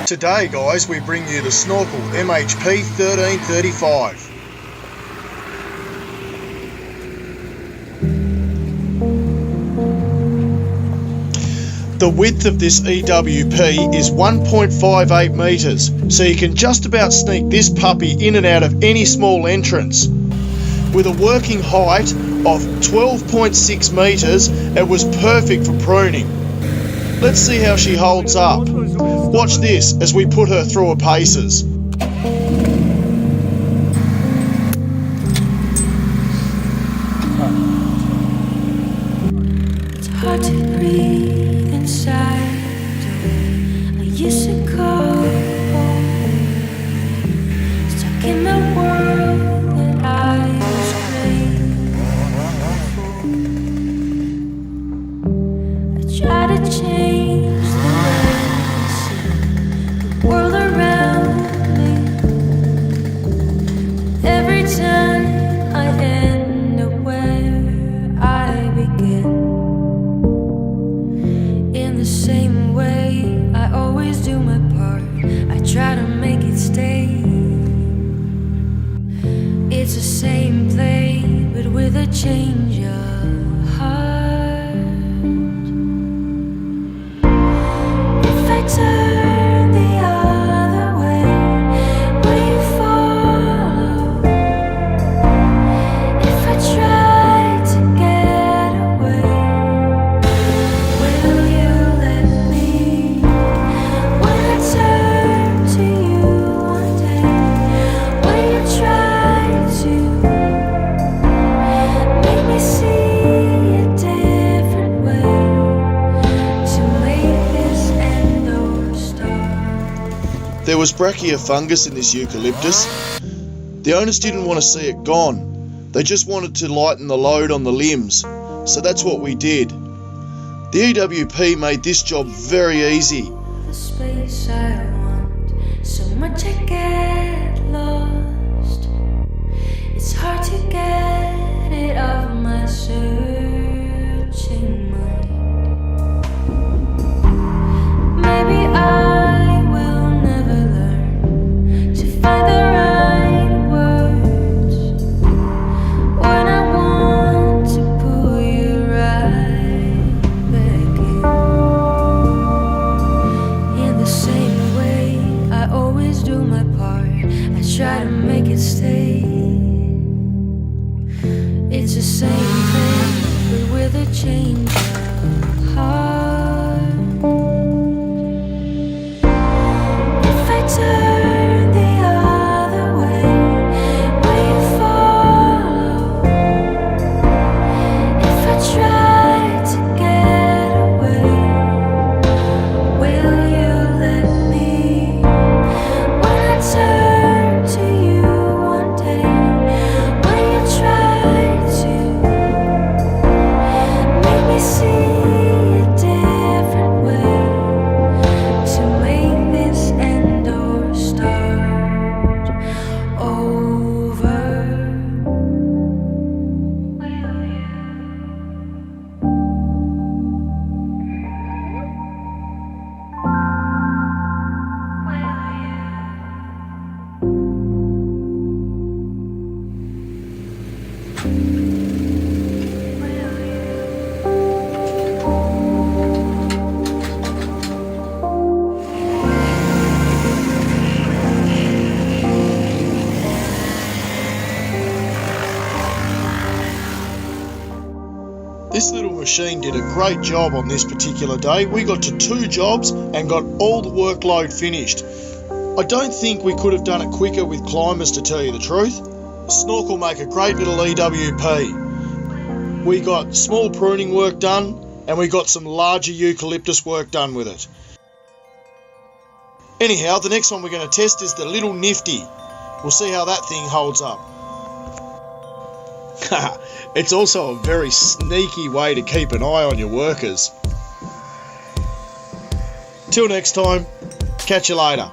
Today guys, we bring you the Snorkel MHP 1335. The width of this EWP is 1.58 metres, so you can just about sneak this puppy in and out of any small entrance. With a working height of 12.6 metres, it was perfect for pruning. Let's see how she holds up. Watch this as we put her through her paces. It's hard to breathe inside. I used to call home. Stuck in the world that I was made for. I try to change the way I see the world around me. Every time I end up where I begin. In the same way, I always do my part. I try to make it stay. It's the same play, but with a change of heart. If I turn the other way, will you follow? If I try to get away, will you let me? When I turn to you one day, will you try to make me see a different way to make this end or start? There was brachiofungus in this eucalyptus. The owners didn't want to see it gone. They just wanted to lighten the load on the limbs. So that's what we did. The EWP made this job very easy. The space I want, so much I get lost. It's hard to get it off my searching mind. Maybe I will never learn to find the right words when I want to pull you right back in the same way, I always do my part. I try to make it stay. It's the same thing, but with a change of heart. If I turn the other way, will you follow? If I try to get away, will you let me? When I turn to you one day, will you try to make me see a different way to make this end or start over? This little machine did a great job on this particular day. We got to 2 jobs and got all the workload finished. I don't think we could have done it quicker with climbers, to tell you the truth. Snorkel make a great little EWP. We got small pruning work done and we got some larger eucalyptus work done with it. Anyhow, the next one we're going to test is the little Nifty. We'll see how that thing holds up. It's also a very sneaky way to keep an eye on your workers. Till next time, catch you later.